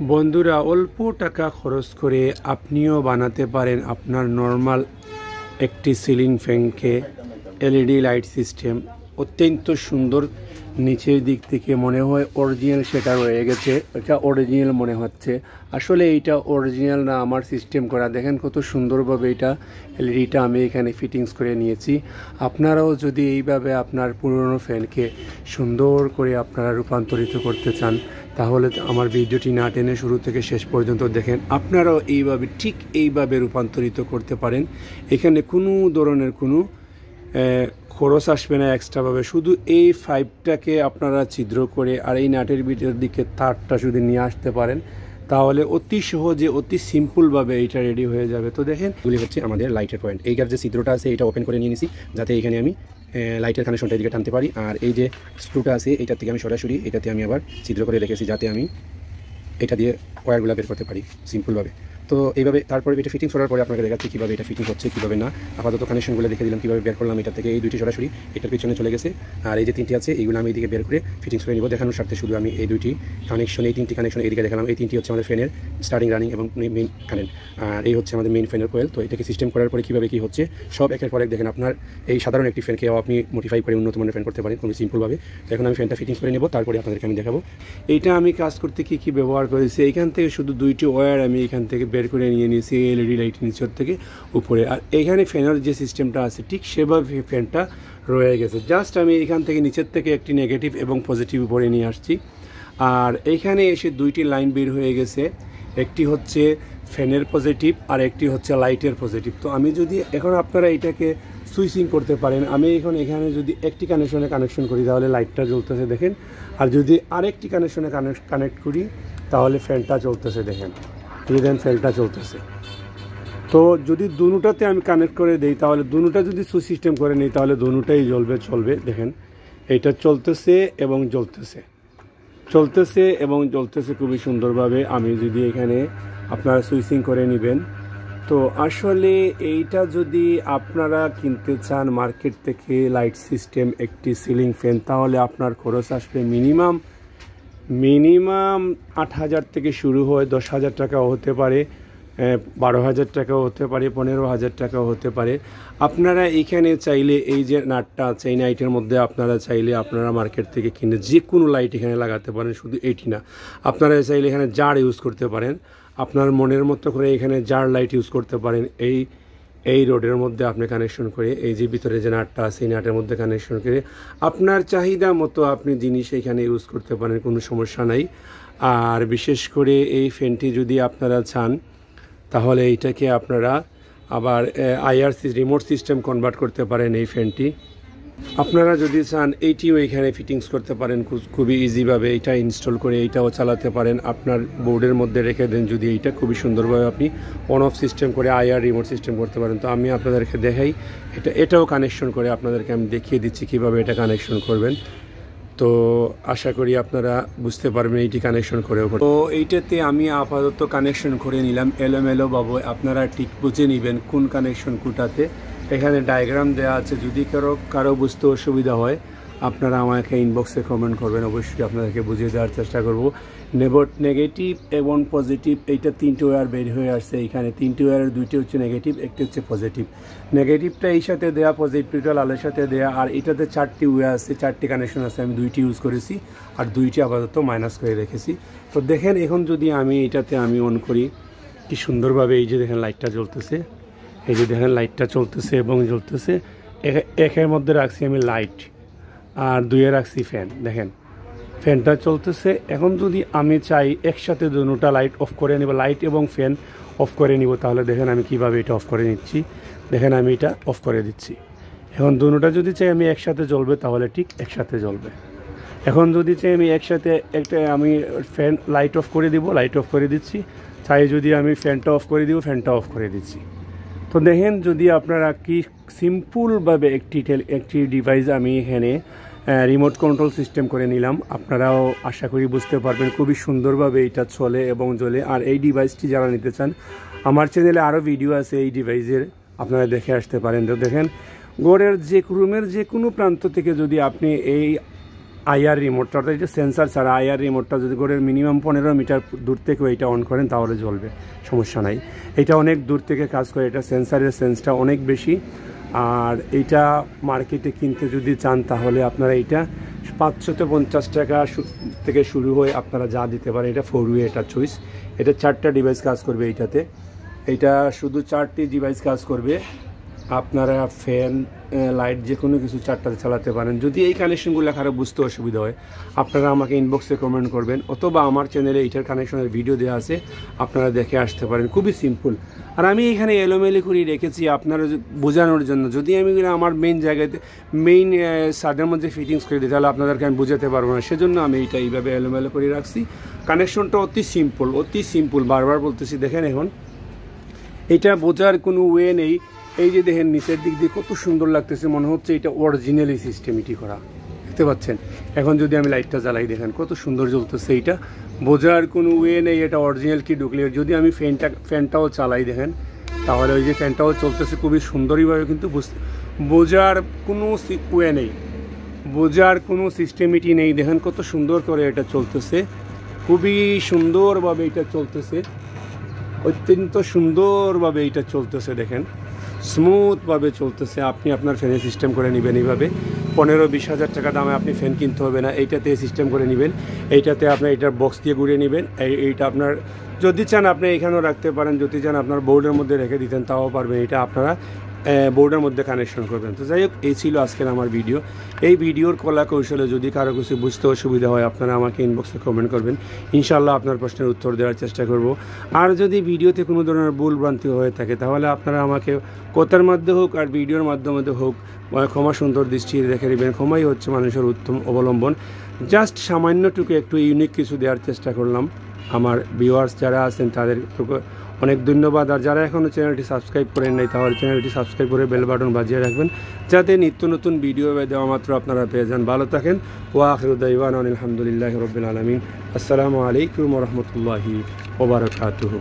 বন্ধুরা, অল্প টাকা খরচ করে আপনিও বানাতে পারেন আপনার নর্মাল একটি সিলিং ফ্যানকে এলইডি লাইট সিস্টেম। অত্যন্ত সুন্দর, নিচের দিক থেকে মনে হয় অরিজিনাল সেটা রয়ে গেছে, এটা অরিজিনাল মনে হচ্ছে। আসলে এইটা অরিজিনাল না, আমার সিস্টেম করা। দেখেন কত সুন্দরভাবে এটা এলইডিটা আমি এখানে ফিটিংস করে নিয়েছি। আপনারাও যদি এইভাবে আপনার পুরনো ফ্যানকে সুন্দর করে আপনারা রূপান্তরিত করতে চান, তাহলে আমার ভিডিওটি না টেনে শুরু থেকে শেষ পর্যন্ত দেখেন। আপনারাও এইভাবে ঠিক এইভাবে রূপান্তরিত করতে পারেন। এখানে কোনো ধরনের কোনো খরচ আসবে না এক্সট্রাভাবে। শুধু এই পাইপটাকে আপনারা ছিদ্র করে আর এই নাটের ভিতর দিকে তারটা শুধু নিয়ে আসতে পারেন, তাহলে অতি সহজে অতি সিম্পলভাবে এইটা রেডি হয়ে যাবে। তো দেখেন, এগুলি হচ্ছে আমাদের লাইটের পয়েন্ট। এইটার যে ছিদ্রটা আছে এটা ওপেন করে নিয়ে নিছি, যাতে এখানে আমি লাইটের কানেকশনটা এদিকে টানতে পারি। আর এই যে স্ক্রুটা আছে এটার থেকে আমি সরাসরি এটাতে আমি আবার ছিদ্র করে রেখেছি, যাতে আমি এটা দিয়ে ওয়্যারগুলো বের করতে পারি সিম্পলভাবে। তো এইভাবে তারপরে এটা ফিটিংস করার পরে আপনাকে দেখাচ্ছি কীভাবে এটা ফিটিং হচ্ছে, কীভাবে না। আপাতত কানেকশনগুলো দেখে দিলাম কীভাবে বের করলাম এটা থেকে। এই দুইটি সরাসরি এটার পিছনে চলে গেছে, আর এই যে তিনটি আছে এইগুলো আমি এইদিকে বের করে ফিটিংস করে নিব। দেখানোর স্বার্থে শুধু আমি এই দুইটি কানেকশন, এই তিনটি কানেকশন এইদিকে দেখালাম। এই তিনটি হচ্ছে আমাদের ফ্যানের স্টার্টিং, রানিং এবং মেইন কারেন্ট, আর এই হচ্ছে আমাদের মেইন ফ্যানের কোয়েল। তো এটাকে সিস্টেম করার পরে কীভাবে কী হচ্ছে সব একের পর এক দেখেন। আপনার এই সাধারণ একটি ফ্যানকেও আপনি মডিফাই করে উন্নত মানের ফ্যান করতে পারেন খুবই সিম্পলভাবে। তো এখন আমি ফ্যানটা ফিটিংস করে নেব, তারপরে আপনাদেরকে আমি দেখাবো এইটা আমি কাজ করতে কী কী ব্যবহার করেছি। এইখান থেকে শুধু দুইটি ওয়্যার আমি এখান থেকে বের করে নিয়ে নিয়েছি এলইডি লাইট নিচের থেকে উপরে। আর এখানে ফ্যানের যে সিস্টেমটা আছে ঠিক সেভাবে ফ্যানটা রয়ে গেছে। জাস্ট আমি এখান থেকে নিচের থেকে একটি নেগেটিভ এবং পজিটিভ উপরে নিয়ে আসছি, আর এইখানে এসে দুইটি লাইন বের হয়ে গেছে। একটি হচ্ছে ফ্যানের পজিটিভ আর একটি হচ্ছে লাইটের পজিটিভ। তো আমি যদি এখন আপনারা এটাকে সুইচিং করতে পারেন। আমি এখন এখানে যদি একটি কানেকশন করি তাহলে লাইটটা জ্বলতেছে দেখেন, আর যদি আরেকটি কানেকশনে কানেক্ট করি তাহলে ফ্যানটা চলতেছে দেখেন, দেন ফ্যানটা চলতেছে। তো যদি দুটাতে আমি কানেক্ট করে দিই, তাহলে দুটা যদি সুইচ সিস্টেম করে নিই তাহলে দুটাই চলবে। দেখেন এটা চলতেছে এবং জ্বলতেছে খুবই সুন্দরভাবে। আমি যদি এখানে আপনারা সুইচিং করে নেবেন, তো আসলে এইটা যদি আপনারা কিনতে চান মার্কেট থেকে লাইট সিস্টেম একটি সিলিং ফ্যান, তাহলে আপনার খরচ আসবে মিনিমাম 8,000 থেকে শুরু হয়। 10,000 টাকাও হতে পারে, 12,000 টাকাও হতে পারে, 15,000 টাকাও হতে পারে। আপনারা এখানে চাইলে এই যে নাটটা আছে এই নাইটের মধ্যে আপনারা চাইলে আপনারা মার্কেট থেকে কিনে যে কোনো লাইট এখানে লাগাতে পারেন। শুধু এটি না, আপনারা চাইলে এখানে জার ইউজ করতে পারেন। আপনার মনের মতো করে এখানে জার লাইট ইউজ করতে পারেন। এই রোডের মধ্যে আপনি কানেকশন করে এই যে ভিতরে যে নাটটা আছে এই নাটের মধ্যে কানেকশন করে আপনার চাহিদা মতো আপনি জিনিস এখানে ইউজ করতে পারেন, কোনো সমস্যা নাই। আর বিশেষ করে এই ফ্যানটি যদি আপনারা চান, তাহলে এইটাকে আপনারা আবার আইআরসি রিমোট সিস্টেম কনভার্ট করতে পারেন। এই ফ্যানটি আপনারা যদি চান এইটিও এখানে ফিটিংস করতে পারেন খুবই ইজিভাবে। এইটা ইনস্টল করে এইটাও চালাতে পারেন আপনার বোর্ডের মধ্যে রেখে দেন। যদি এইটা খুবই সুন্দরভাবে আপনি অন অফ সিস্টেম করে আইআর রিমোট সিস্টেম করতে পারেন। তো আমি আপনাদেরকে দেখাই, এটাও কানেকশন করে আপনাদেরকে আমি দেখিয়ে দিচ্ছি কীভাবে এটা কানেকশন করবেন। তো আশা করি আপনারা বুঝতে পারবেন এইটি কানেকশন করেও। তো এইটাতে আমি আপাতত কানেকশন করে নিলাম এলোমেলো বাবু। আপনারা ঠিক বুঝে নেবেন কোন কানেকশন কোটাতে। এখানে ডায়াগ্রাম দেওয়া আছে, যদি কারো বুঝতে অসুবিধা হয় আপনারা আমাকে ইনবক্সে কমেন্ট করবেন, অবশ্যই আপনাদেরকে বুঝিয়ে দেওয়ার চেষ্টা করব। নেগেটিভ এবং পজিটিভ এইটা তিনটে ওয়্যার বের হয়ে আসছে। এইখানে তিনটে ওয়্যারের দুইটি হচ্ছে নেগেটিভ, একটি হচ্ছে পজিটিভ। নেগেটিভটা এই সাথে দেওয়া, পজিটিভটা লালের সাথে দেওয়া। আর এটাতে 4টি ওয়্যার আছে, 4টি কানেকশন আছে। আমি 2টি ইউজ করেছি আর 2টি আপাতত মাইনাস করে রেখেছি। তো দেখেন এখন যদি আমি এটাতে আমি অন করি, কি সুন্দরভাবে এই যে দেখেন লাইটটা জ্বলতেছে, এই যে দেখেন লাইটটা চলতেছে এবং জ্বলতেছে। একের মধ্যে রাখছি আমি লাইট আর 2-এ রাখছি ফ্যান। দেখেন ফ্যানটা চলতেছে। এখন যদি আমি চাই একসাথে দুটো লাইট অফ করে নেব, লাইট এবং ফ্যান অফ করে নিব, তাহলে দেখেন আমি কিভাবে এটা অফ করে নিচ্ছি। দেখেন আমি এটা অফ করে দিচ্ছি। এখন দুটোটা যদি চাই আমি একসাথে জ্বলবে, তাহলে ঠিক একসাথে জ্বলবে। এখন যদি চাই আমি একসাথে আমি ফ্যান লাইট অফ করে দিব, লাইট অফ করে দিচ্ছি। চাই যদি আমি ফ্যানটা অফ করে দিব, ফ্যানটা অফ করে দিচ্ছি। তো দেখেন যদি আপনারা কি সিম্পলভাবে একটি ডিভাইস আমি এখানে রিমোট কন্ট্রোল সিস্টেম করে নিলাম। আপনারাও আশা করি বুঝতে পারবেন খুবই সুন্দরভাবে এটা চলে এবং জ্বলে। আর এই ডিভাইসটি যারা নিতে চান, আমার চ্যানেলে আরও ভিডিও আছে এই ডিভাইসের, আপনারা দেখে আসতে পারেন। তো দেখেন রুমের যে কোনো প্রান্ত থেকে যদি আপনি এই আইআর রিমোটটা, অর্থাৎ এটা সেন্সার ছাড়া আইআর রিমোটটা যদি করে মিনিমাম 15 মিটার দূর থেকে এটা অন করেন তাহলে জ্বলবে, সমস্যা নাই। এটা অনেক দূর থেকে কাজ করে, এটা সেন্সারের সেন্সটা অনেক বেশি। আর এইটা মার্কেটে কিনতে যদি চান তাহলে আপনারা এইটা 550 টাকা থেকে শুরু হয়ে আপনারা যা দিতে পারেন। এটা 4-way, এটা চয়েস। এটা 4টা ডিভাইস কাজ করবে এইটাতে। এইটা শুধু 4টি ডিভাইস কাজ করবে। আপনারা ফ্যান, লাইট যে কোনো কিছু 4টাতে চালাতে পারেন। যদি এই কানেকশনগুলো কারো বুঝতে অসুবিধা হয় আপনারা আমাকে ইনবক্সে কমেন্ট করবেন, অথবা আমার চ্যানেলে এইটার কানেকশনের ভিডিও দেওয়া আছে, আপনারা দেখে আসতে পারেন। খুবই সিম্পল। আর আমি এখানে এলোমেলো করে রেখেছি আপনারা বোঝানোর জন্য। যদি আমি আমার মেইন সাদের মধ্যে ফিটিংস করে দিই তাহলে আপনাদেরকে আমি বোঝাতে পারবো না, সেজন্য আমি এইটা এইভাবে এলোমেলো করে রাখছি। কানেকশনটা অতি সিম্পল, বারবার বলতেছি। দেখেন এখন এটা বোঝার কোনো ওয়ে নেই। এই যে দেখেন নিচের দিক দিয়ে কত সুন্দর লাগতেছে, মনে হচ্ছে এটা অরিজিনালি সিস্টেমটি করা, দেখতে পাচ্ছেন। এখন যদি আমি লাইটটা জ্বালাই দেখেন কত সুন্দর জ্বলতেছে। এইটা বোঝার কোনো ওয়ে নেই এটা অরিজিনাল কি ডুপ্লিকেট। যদি আমি ফ্যানটাও চালাই দেখেন তাহলে ওই যে ফ্যানটাও চলতেছে খুবই সুন্দরভাবে, কিন্তু বোঝার কোনো ওয়ে নেই, বোঝার কোনো সিস্টেমিটি নেই। দেখেন কত সুন্দর করে এটা চলতেছে, খুবই সুন্দরভাবে এটা চলতেছে, অত্যন্ত সুন্দরভাবে এটা চলতেছে। দেখেন স্মুথভাবে চলতেছে। আপনি আপনার ফ্যানের সিস্টেম করে নেবেন এইভাবে। 15-20 হাজার টাকা দামে আপনি ফ্যান কিনতে হবে না, এইটাতে সিস্টেম করে নেবেন। এইটাতে আপনার এটার বক্স দিয়ে ঘুরিয়ে নেবেন। এইটা আপনার যদি চান আপনি এখানেও রাখতে পারেন, যদি চান আপনার বোর্ডের মধ্যে রেখে দিতেন তাও পারবেন। এটা আপনারা বোর্ডের মধ্যে কানেকশন করবেন। তো যাই হোক, এই ছিল আজকের আমার ভিডিও। এই ভিডিওর কলা কৌশলে যদি কারো কিছু বুঝতে অসুবিধা হয় আপনারা আমাকে ইনবক্সে কমেন্ট করবেন, ইনশাআল্লাহ আপনার প্রশ্নের উত্তর দেওয়ার চেষ্টা করব। আর যদি ভিডিওতে কোনো ধরনের ভুল ভ্রান্তি হয়ে থাকে তাহলে আপনারা আমাকে কথার মাধ্যমে হোক আর ভিডিওর মাধ্যমে হোক ক্ষমা সুন্দর দৃষ্টি রেখে নেবেন। ক্ষমাই হচ্ছে মানুষের উত্তম অবলম্বন। জাস্ট সামান্যটুকু একটু ইউনিক কিছু দেওয়ার চেষ্টা করলাম। আমার ভিউয়ার্স যারা আছেন তাদের অনেক ধন্যবাদ। আর যারা এখনও চ্যানেলটি সাবস্ক্রাইব করেন নাই তাহলে চ্যানেলটি সাবস্ক্রাইব করে বেল বাটন বাজিয়ে রাখবেন, যাতে নিত্য নতুন ভিডিও দেওয়া মাত্র আপনারা পেয়ে যান। ভালো থাকেন। ওয়া আখিরু দাওয়ানা আলহামদুলিল্লাহি রাব্বিল আলামিন। আসসালামু আলাইকুম ওয়া রাহমাতুল্লাহি ওয়া বারাকাতুহু।